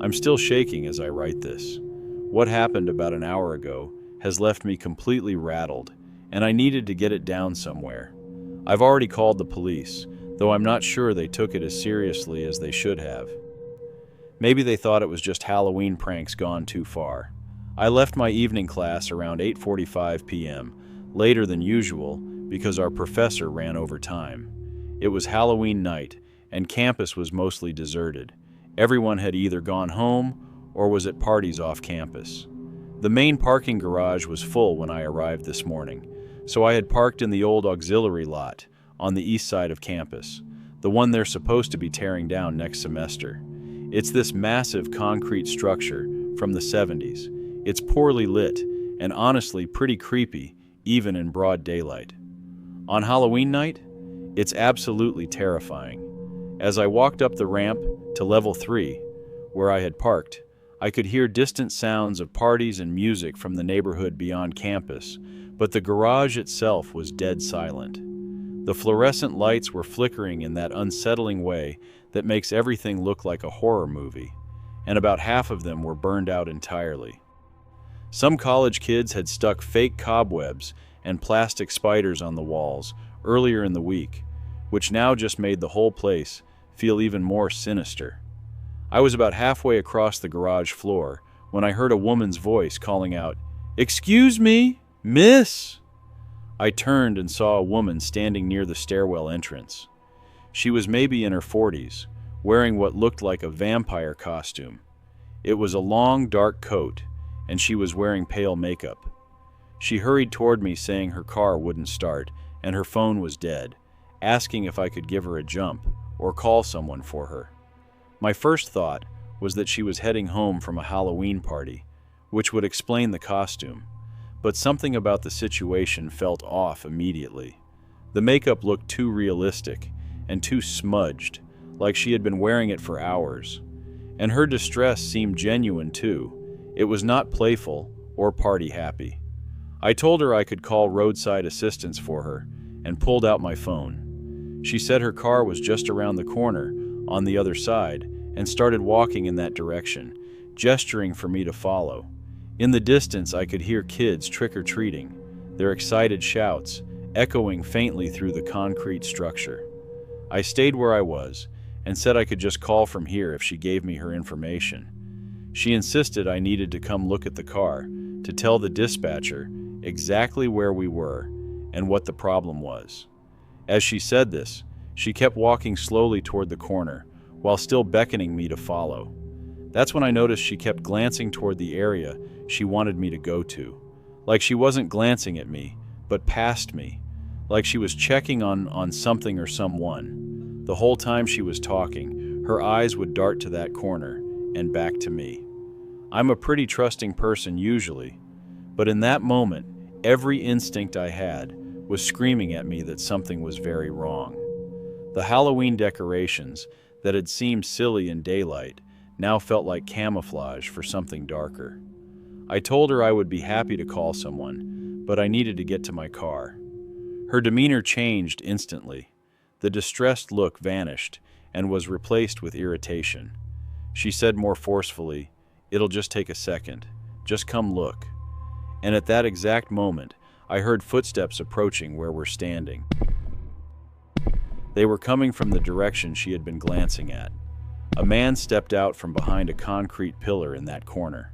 I'm still shaking as I write this. What happened about an hour ago has left me completely rattled, and I needed to get it down somewhere. I've already called the police, though I'm not sure they took it as seriously as they should have. Maybe they thought it was just Halloween pranks gone too far. I left my evening class around 8:45 p.m., later than usual because our professor ran over time. It was Halloween night, and campus was mostly deserted. Everyone had either gone home or was at parties off campus. The main parking garage was full when I arrived this morning, so I had parked in the old auxiliary lot on the east side of campus, the one they're supposed to be tearing down next semester. It's this massive concrete structure from the 70s. It's poorly lit and honestly pretty creepy, even in broad daylight. On Halloween night, it's absolutely terrifying. As I walked up the ramp to level 3, where I had parked, I could hear distant sounds of parties and music from the neighborhood beyond campus, but the garage itself was dead silent. The fluorescent lights were flickering in that unsettling way that makes everything look like a horror movie, and about half of them were burned out entirely. Some college kids had stuck fake cobwebs and plastic spiders on the walls earlier in the week, which now just made the whole place feel even more sinister. I was about halfway across the garage floor when I heard a woman's voice calling out, "Excuse me, miss!" I turned and saw a woman standing near the stairwell entrance. She was maybe in her 40s, wearing what looked like a vampire costume. It was a long, dark coat, and she was wearing pale makeup. She hurried toward me saying her car wouldn't start and her phone was dead, asking if I could give her a jump or call someone for her. My first thought was that she was heading home from a Halloween party, which would explain the costume, but something about the situation felt off immediately. The makeup looked too realistic and too smudged, like she had been wearing it for hours. And her distress seemed genuine too. It was not playful or party happy. I told her I could call roadside assistance for her and pulled out my phone. She said her car was just around the corner on the other side and started walking in that direction, gesturing for me to follow. In the distance, I could hear kids trick-or-treating, their excited shouts echoing faintly through the concrete structure. I stayed where I was and said I could just call from here if she gave me her information. She insisted I needed to come look at the car to tell the dispatcher exactly where we were and what the problem was. As she said this, she kept walking slowly toward the corner while still beckoning me to follow. That's when I noticed she kept glancing toward the area she wanted me to go to, like she wasn't glancing at me, but past me, like she was checking on something or someone. The whole time she was talking, her eyes would dart to that corner and back to me. I'm a pretty trusting person usually, but in that moment, every instinct I had was screaming at me that something was very wrong. The Halloween decorations that had seemed silly in daylight now felt like camouflage for something darker. I told her I would be happy to call someone, but I needed to get to my car. Her demeanor changed instantly. The distressed look vanished and was replaced with irritation. She said more forcefully, "It'll just take a second. Just come look." And at that exact moment, I heard footsteps approaching where we're standing. They were coming from the direction she had been glancing at. A man stepped out from behind a concrete pillar in that corner.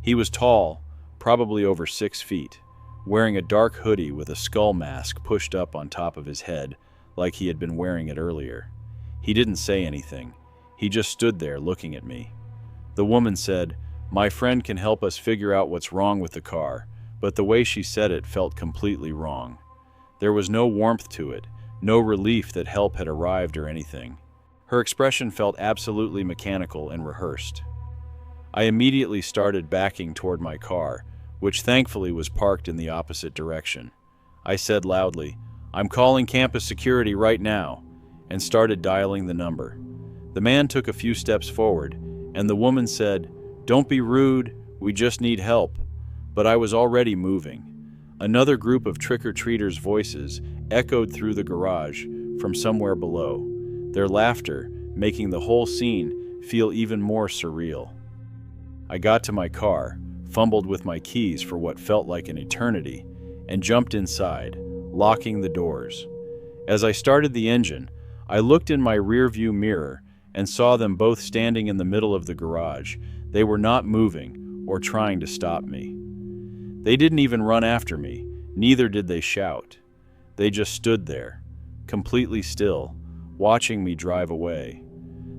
He was tall, probably over 6 feet, wearing a dark hoodie with a skull mask pushed up on top of his head like he had been wearing it earlier. He didn't say anything. He just stood there looking at me. The woman said, "My friend can help us figure out what's wrong with the car," but the way she said it felt completely wrong. There was no warmth to it, no relief that help had arrived or anything. Her expression felt absolutely mechanical and rehearsed. I immediately started backing toward my car, which thankfully was parked in the opposite direction. I said loudly, "I'm calling campus security right now," and started dialing the number. The man took a few steps forward, and the woman said, "Don't be rude, we just need help." But I was already moving. Another group of trick-or-treaters' voices echoed through the garage from somewhere below, their laughter making the whole scene feel even more surreal. I got to my car, fumbled with my keys for what felt like an eternity, and jumped inside, locking the doors. As I started the engine, I looked in my rearview mirror and saw them both standing in the middle of the garage. They were not moving or trying to stop me. They didn't even run after me, neither did they shout. They just stood there, completely still, watching me drive away.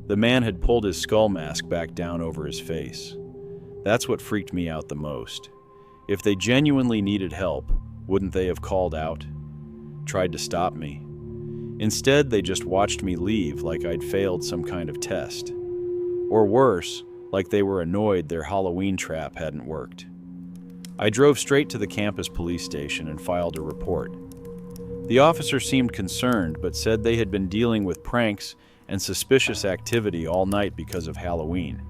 The man had pulled his skull mask back down over his face. That's what freaked me out the most. If they genuinely needed help, wouldn't they have called out? Tried to stop me? Instead, they just watched me leave like I'd failed some kind of test. Or worse, like they were annoyed their Halloween trap hadn't worked. I drove straight to the campus police station and filed a report. The officer seemed concerned, but said they had been dealing with pranks and suspicious activity all night because of Halloween.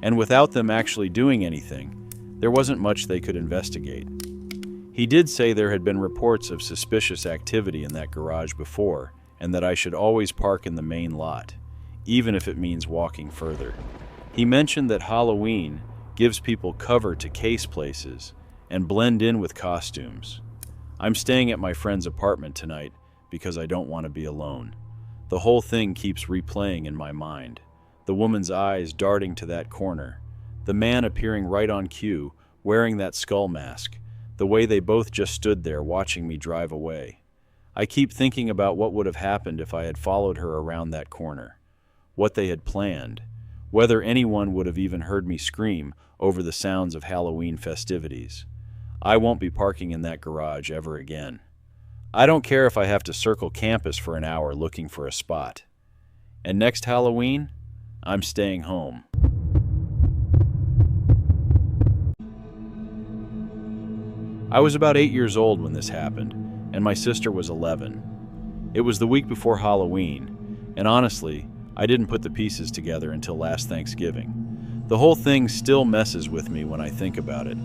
And without them actually doing anything, there wasn't much they could investigate. He did say there had been reports of suspicious activity in that garage before, and that I should always park in the main lot, even if it means walking further. He mentioned that Halloween gives people cover to case places and blend in with costumes. I'm staying at my friend's apartment tonight because I don't want to be alone. The whole thing keeps replaying in my mind. The woman's eyes darting to that corner. The man appearing right on cue, wearing that skull mask. The way they both just stood there watching me drive away. I keep thinking about what would have happened if I had followed her around that corner. What they had planned. Whether anyone would have even heard me scream over the sounds of Halloween festivities. I won't be parking in that garage ever again. I don't care if I have to circle campus for an hour looking for a spot. And next Halloween, I'm staying home. I was about 8 years old when this happened, and my sister was 11. It was the week before Halloween, and honestly, I didn't put the pieces together until last Thanksgiving. The whole thing still messes with me when I think about it.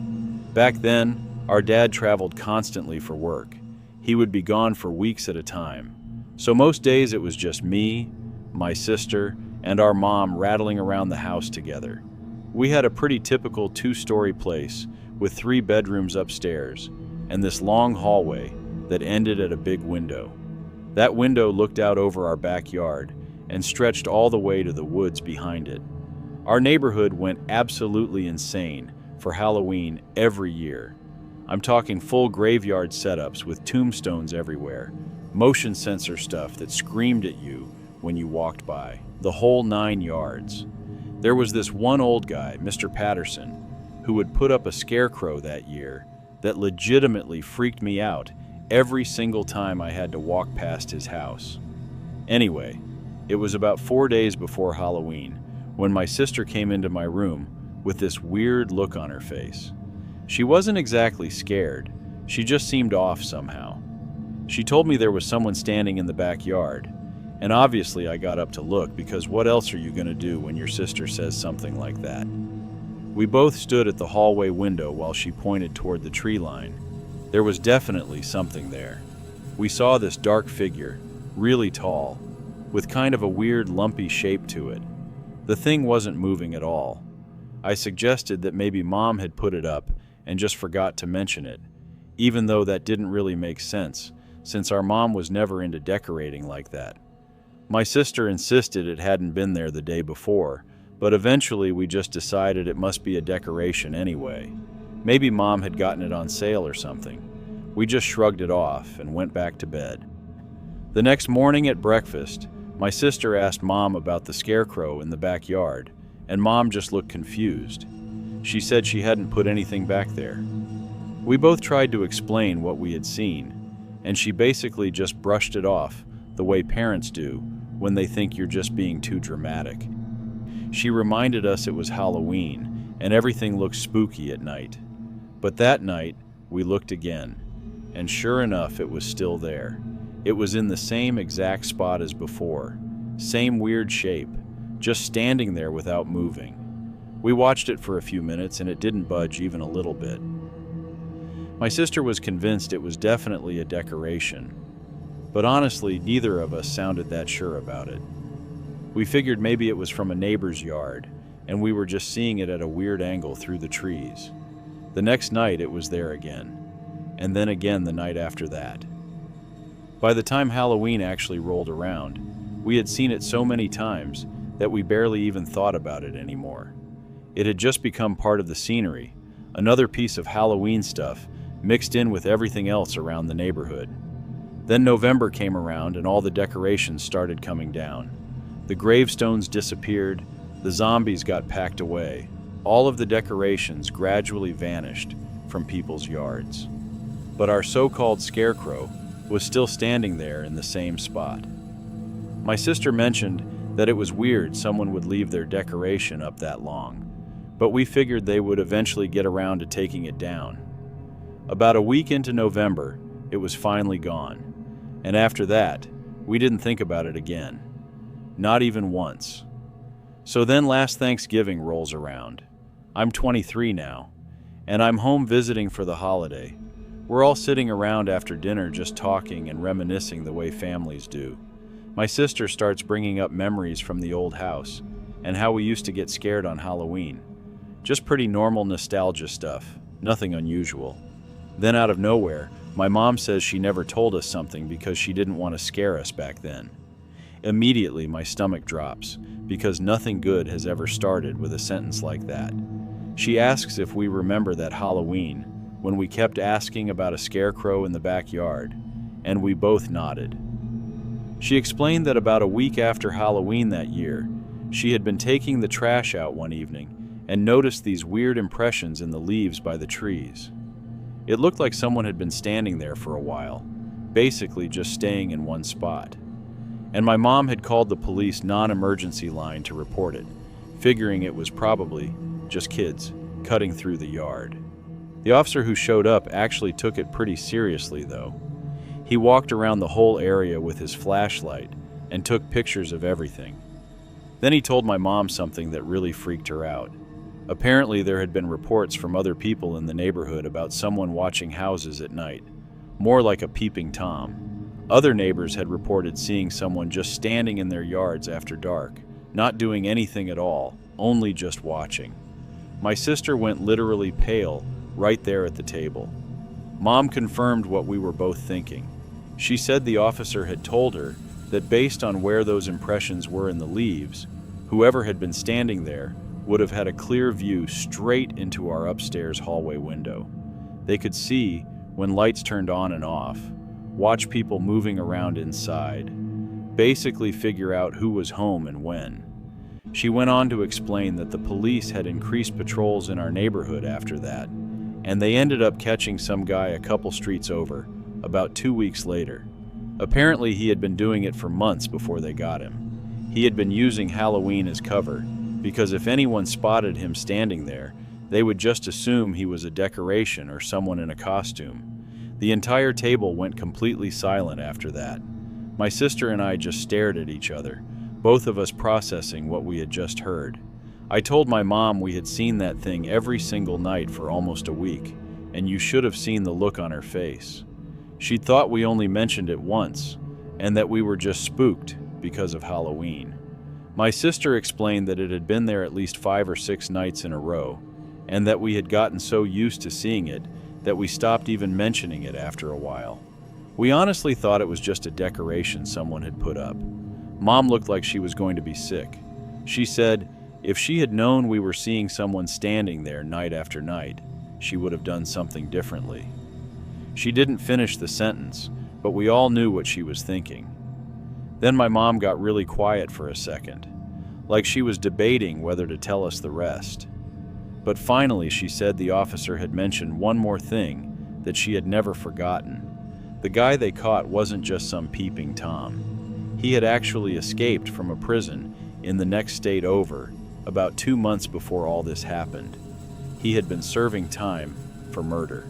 Back then, our dad traveled constantly for work. He would be gone for weeks at a time. So most days it was just me, my sister, and our mom rattling around the house together. We had a pretty typical 2-story place with 3 bedrooms upstairs and this long hallway that ended at a big window. That window looked out over our backyard and stretched all the way to the woods behind it. Our neighborhood went absolutely insane for Halloween every year. I'm talking full graveyard setups with tombstones everywhere, motion sensor stuff that screamed at you when you walked by, the whole 9 yards. There was this one old guy, Mr. Patterson, who would put up a scarecrow that year that legitimately freaked me out every single time I had to walk past his house. Anyway, it was about 4 days before Halloween when my sister came into my room with this weird look on her face. She wasn't exactly scared, she just seemed off somehow. She told me there was someone standing in the backyard, and obviously I got up to look because what else are you going to do when your sister says something like that? We both stood at the hallway window while she pointed toward the tree line. There was definitely something there. We saw this dark figure, really tall, with kind of a weird lumpy shape to it. The thing wasn't moving at all. I suggested that maybe Mom had put it up and just forgot to mention it, even though that didn't really make sense, since our mom was never into decorating like that. My sister insisted it hadn't been there the day before, but eventually we just decided it must be a decoration anyway. Maybe Mom had gotten it on sale or something. We just shrugged it off and went back to bed. The next morning at breakfast, my sister asked Mom about the scarecrow in the backyard, and Mom just looked confused. She said she hadn't put anything back there. We both tried to explain what we had seen, and she basically just brushed it off the way parents do when they think you're just being too dramatic. She reminded us it was Halloween and everything looked spooky at night. But that night, we looked again, and sure enough, it was still there. It was in the same exact spot as before, same weird shape, just standing there without moving. We watched it for a few minutes and it didn't budge even a little bit. My sister was convinced it was definitely a decoration, but honestly, neither of us sounded that sure about it. We figured maybe it was from a neighbor's yard, and we were just seeing it at a weird angle through the trees. The next night it was there again, and then again the night after that. By the time Halloween actually rolled around, we had seen it so many times that we barely even thought about it anymore. It had just become part of the scenery, another piece of Halloween stuff mixed in with everything else around the neighborhood. Then November came around and all the decorations started coming down. The gravestones disappeared, the zombies got packed away. All of the decorations gradually vanished from people's yards. But our so-called scarecrow was still standing there in the same spot. My sister mentioned that it was weird someone would leave their decoration up that long, but we figured they would eventually get around to taking it down. About a week into November, it was finally gone, and after that, we didn't think about it again. Not even once. So then last Thanksgiving rolls around. I'm 23 now, and I'm home visiting for the holiday. We're all sitting around after dinner just talking and reminiscing the way families do. My sister starts bringing up memories from the old house and how we used to get scared on Halloween. Just pretty normal nostalgia stuff, nothing unusual. Then out of nowhere, my mom says she never told us something because she didn't want to scare us back then. Immediately my stomach drops because nothing good has ever started with a sentence like that. She asks if we remember that Halloween when we kept asking about a scarecrow in the backyard, and we both nodded. She explained that about a week after Halloween that year, she had been taking the trash out one evening and noticed these weird impressions in the leaves by the trees. It looked like someone had been standing there for a while, basically just staying in one spot. And my mom had called the police non-emergency line to report it, figuring it was probably just kids cutting through the yard. The officer who showed up actually took it pretty seriously, though. He walked around the whole area with his flashlight and took pictures of everything. Then he told my mom something that really freaked her out. Apparently there had been reports from other people in the neighborhood about someone watching houses at night, more like a peeping Tom. Other neighbors had reported seeing someone just standing in their yards after dark, not doing anything at all, only just watching. My sister went literally pale right there at the table. Mom confirmed what we were both thinking. She said the officer had told her that based on where those impressions were in the leaves, whoever had been standing there would have had a clear view straight into our upstairs hallway window. They could see when lights turned on and off, watch people moving around inside, basically figure out who was home and when. She went on to explain that the police had increased patrols in our neighborhood after that, and they ended up catching some guy a couple streets over, about 2 weeks later. Apparently he had been doing it for months before they got him. He had been using Halloween as cover, because if anyone spotted him standing there, they would just assume he was a decoration or someone in a costume. The entire table went completely silent after that. My sister and I just stared at each other, both of us processing what we had just heard. I told my mom we had seen that thing every single night for almost a week, and you should have seen the look on her face. She'd thought we only mentioned it once, and that we were just spooked because of Halloween. My sister explained that it had been there at least 5 or 6 nights in a row, and that we had gotten so used to seeing it that we stopped even mentioning it after a while. We honestly thought it was just a decoration someone had put up. Mom looked like she was going to be sick. She said if she had known we were seeing someone standing there night after night, she would have done something differently. She didn't finish the sentence, but we all knew what she was thinking. Then my mom got really quiet for a second, like she was debating whether to tell us the rest. But finally she said the officer had mentioned one more thing that she had never forgotten. The guy they caught wasn't just some peeping Tom. He had actually escaped from a prison in the next state over about 2 months before all this happened. He had been serving time for murder.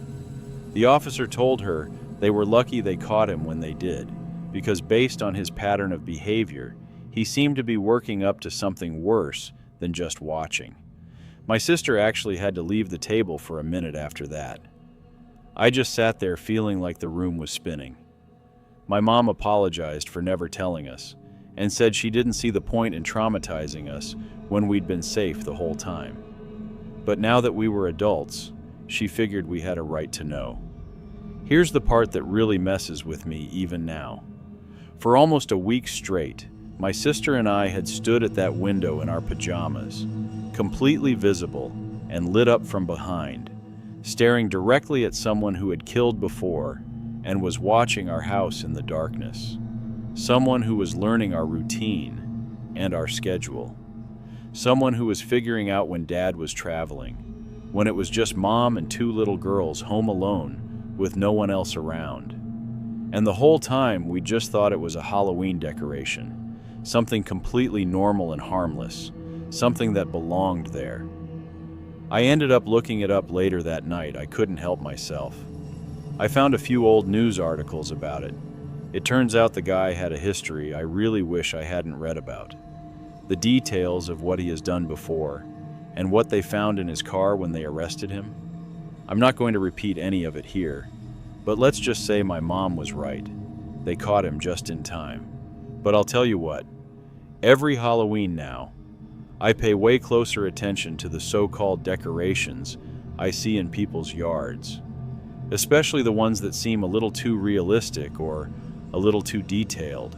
The officer told her they were lucky they caught him when they did, because based on his pattern of behavior, he seemed to be working up to something worse than just watching. My sister actually had to leave the table for a minute after that. I just sat there feeling like the room was spinning. My mom apologized for never telling us, and said she didn't see the point in traumatizing us when we'd been safe the whole time. But now that we were adults, she figured we had a right to know. Here's the part that really messes with me even now. For almost a week straight, my sister and I had stood at that window in our pajamas, completely visible and lit up from behind, staring directly at someone who had killed before and was watching our house in the darkness. Someone who was learning our routine and our schedule. Someone who was figuring out when Dad was traveling, when it was just Mom and 2 little girls home alone with no one else around. And the whole time we just thought it was a Halloween decoration, something completely normal and harmless, something that belonged there. I ended up looking it up later that night. I couldn't help myself. I found a few old news articles about it. It turns out the guy had a history I really wish I hadn't read about. The details of what he has done before, and what they found in his car when they arrested him. I'm not going to repeat any of it here, but let's just say my mom was right. They caught him just in time. But I'll tell you what, every Halloween now, I pay way closer attention to the so-called decorations I see in people's yards, especially the ones that seem a little too realistic or a little too detailed.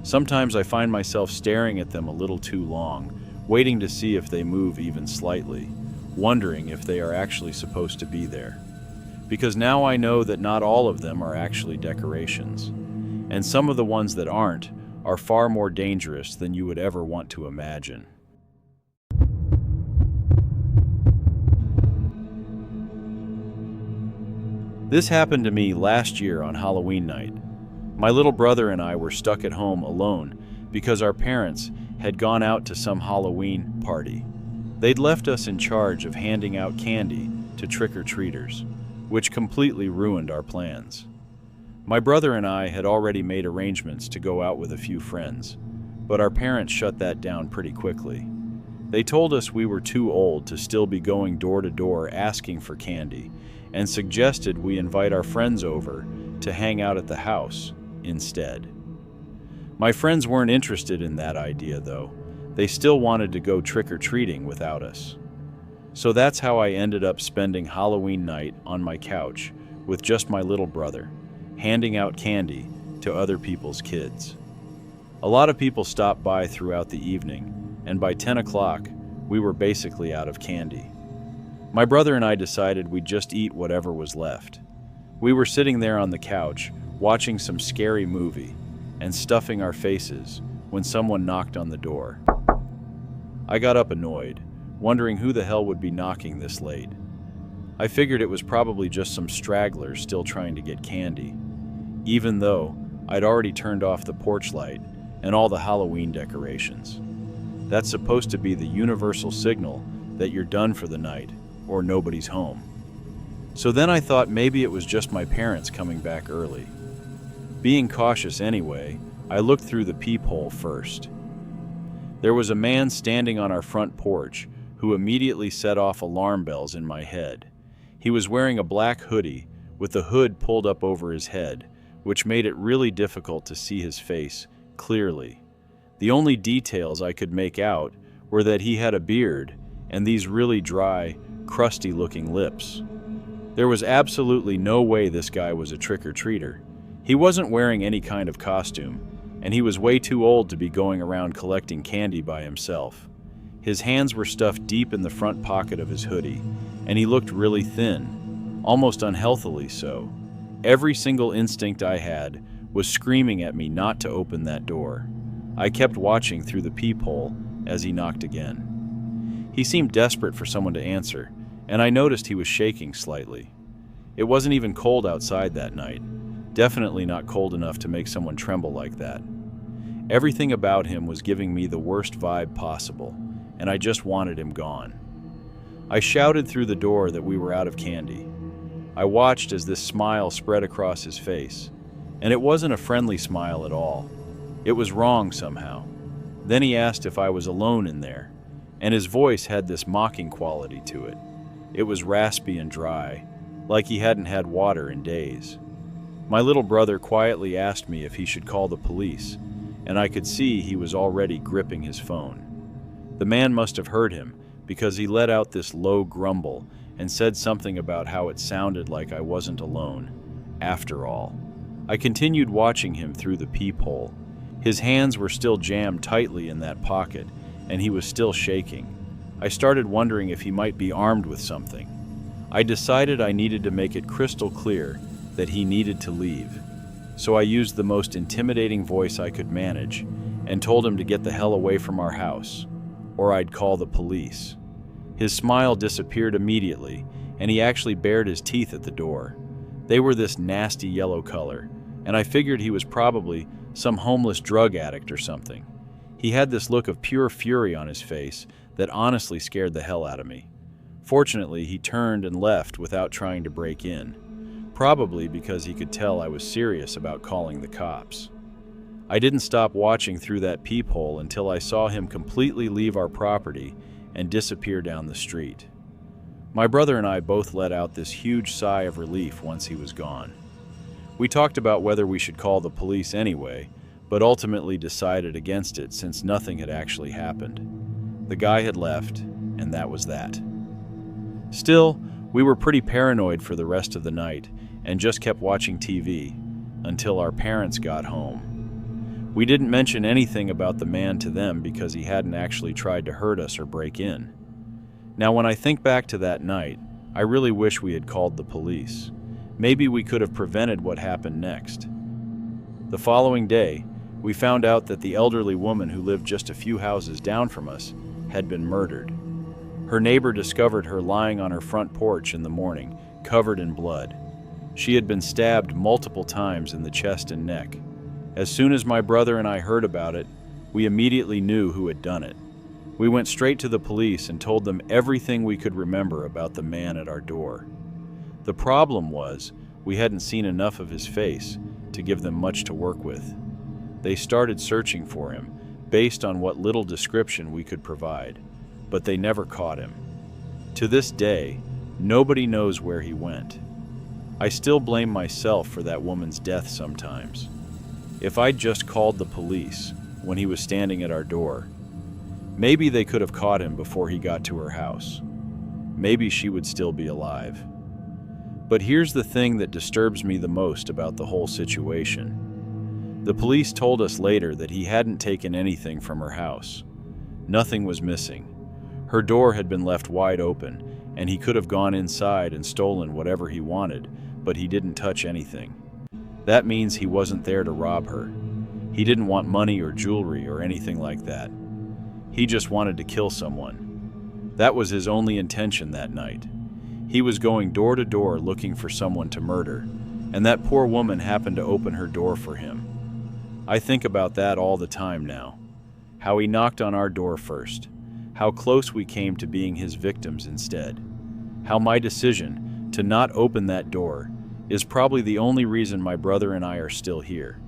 Sometimes I find myself staring at them a little too long, waiting to see if they move even slightly, wondering if they are actually supposed to be there. Because now I know that not all of them are actually decorations, and some of the ones that aren't are far more dangerous than you would ever want to imagine. This happened to me last year on Halloween night. My little brother and I were stuck at home alone because our parents had gone out to some Halloween party. They'd left us in charge of handing out candy to trick-or-treaters, which completely ruined our plans. My brother and I had already made arrangements to go out with a few friends, but our parents shut that down pretty quickly. They told us we were too old to still be going door to door asking for candy, and suggested we invite our friends over to hang out at the house instead. My friends weren't interested in that idea, though. They still wanted to go trick-or-treating without us. So that's how I ended up spending Halloween night on my couch with just my little brother, handing out candy to other people's kids. A lot of people stopped by throughout the evening, and by 10 o'clock, we were basically out of candy. My brother and I decided we'd just eat whatever was left. We were sitting there on the couch, watching some scary movie, and stuffing our faces when someone knocked on the door. I got up annoyed, wondering who the hell would be knocking this late. I figured it was probably just some stragglers still trying to get candy, even though I'd already turned off the porch light and all the Halloween decorations. That's supposed to be the universal signal that you're done for the night or nobody's home. So then I thought maybe it was just my parents coming back early. Being cautious anyway, I looked through the peephole first. There was a man standing on our front porch who immediately set off alarm bells in my head. He was wearing a black hoodie with the hood pulled up over his head, which made it really difficult to see his face clearly. The only details I could make out were that he had a beard and these really dry, crusty-looking lips. There was absolutely no way this guy was a trick-or-treater. He wasn't wearing any kind of costume, and he was way too old to be going around collecting candy by himself. His hands were stuffed deep in the front pocket of his hoodie, and he looked really thin, almost unhealthily so. Every single instinct I had was screaming at me not to open that door. I kept watching through the peephole as he knocked again. He seemed desperate for someone to answer, and I noticed he was shaking slightly. It wasn't even cold outside that night. Definitely not cold enough to make someone tremble like that. Everything about him was giving me the worst vibe possible, and I just wanted him gone. I shouted through the door that we were out of candy. I watched as this smile spread across his face, and it wasn't a friendly smile at all. It was wrong somehow. Then he asked if I was alone in there, and his voice had this mocking quality to it. It was raspy and dry, like he hadn't had water in days. My little brother quietly asked me if he should call the police, and I could see he was already gripping his phone. The man must have heard him, because he let out this low grumble and said something about how it sounded like I wasn't alone, after all. I continued watching him through the peephole. His hands were still jammed tightly in that pocket, and he was still shaking. I started wondering if he might be armed with something. I decided I needed to make it crystal clear that he needed to leave. So I used the most intimidating voice I could manage and told him to get the hell away from our house, or I'd call the police. His smile disappeared immediately, and he actually bared his teeth at the door. They were this nasty yellow color, and I figured he was probably some homeless drug addict or something. He had this look of pure fury on his face that honestly scared the hell out of me. Fortunately, he turned and left without trying to break in, probably because he could tell I was serious about calling the cops. I didn't stop watching through that peephole until I saw him completely leave our property and disappear down the street. My brother and I both let out this huge sigh of relief once he was gone. We talked about whether we should call the police anyway, but ultimately decided against it since nothing had actually happened. The guy had left, and that was that. Still, we were pretty paranoid for the rest of the night and just kept watching TV until our parents got home. We didn't mention anything about the man to them because he hadn't actually tried to hurt us or break in. Now, when I think back to that night, I really wish we had called the police. Maybe we could have prevented what happened next. The following day, we found out that the elderly woman who lived just a few houses down from us had been murdered. Her neighbor discovered her lying on her front porch in the morning, covered in blood. She had been stabbed multiple times in the chest and neck. As soon as my brother and I heard about it, we immediately knew who had done it. We went straight to the police and told them everything we could remember about the man at our door. The problem was, we hadn't seen enough of his face to give them much to work with. They started searching for him, based on what little description we could provide, but they never caught him. To this day, nobody knows where he went. I still blame myself for that woman's death sometimes. If I'd just called the police when he was standing at our door, maybe they could have caught him before he got to her house. Maybe she would still be alive. But here's the thing that disturbs me the most about the whole situation. The police told us later that he hadn't taken anything from her house. Nothing was missing. Her door had been left wide open, and he could have gone inside and stolen whatever he wanted, but he didn't touch anything. That means he wasn't there to rob her. He didn't want money or jewelry or anything like that. He just wanted to kill someone. That was his only intention that night. He was going door to door looking for someone to murder, and that poor woman happened to open her door for him. I think about that all the time now. How he knocked on our door first. How close we came to being his victims instead. How my decision to not open that door is probably the only reason my brother and I are still here.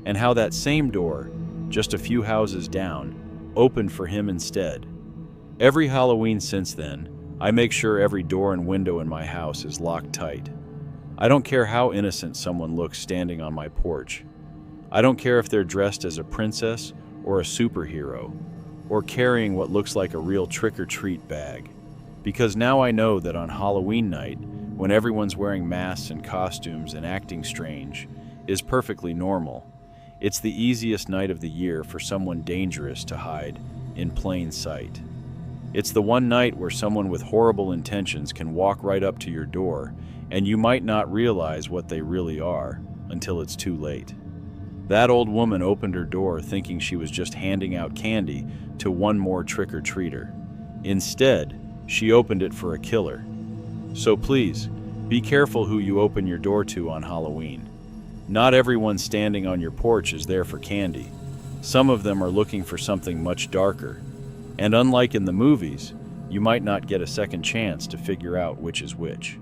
And how that same door, just a few houses down, opened for him instead. Every Halloween since then, I make sure every door and window in my house is locked tight. I don't care how innocent someone looks standing on my porch. I don't care if they're dressed as a princess or a superhero, or carrying what looks like a real trick-or-treat bag. Because now I know that on Halloween night, when everyone's wearing masks and costumes and acting strange, is perfectly normal. It's the easiest night of the year for someone dangerous to hide in plain sight. It's the one night where someone with horrible intentions can walk right up to your door, and you might not realize what they really are until it's too late. That old woman opened her door thinking she was just handing out candy to one more trick-or-treater. Instead, she opened it for a killer. So please, be careful who you open your door to on Halloween. Not everyone standing on your porch is there for candy. Some of them are looking for something much darker. And unlike in the movies, you might not get a second chance to figure out which is which.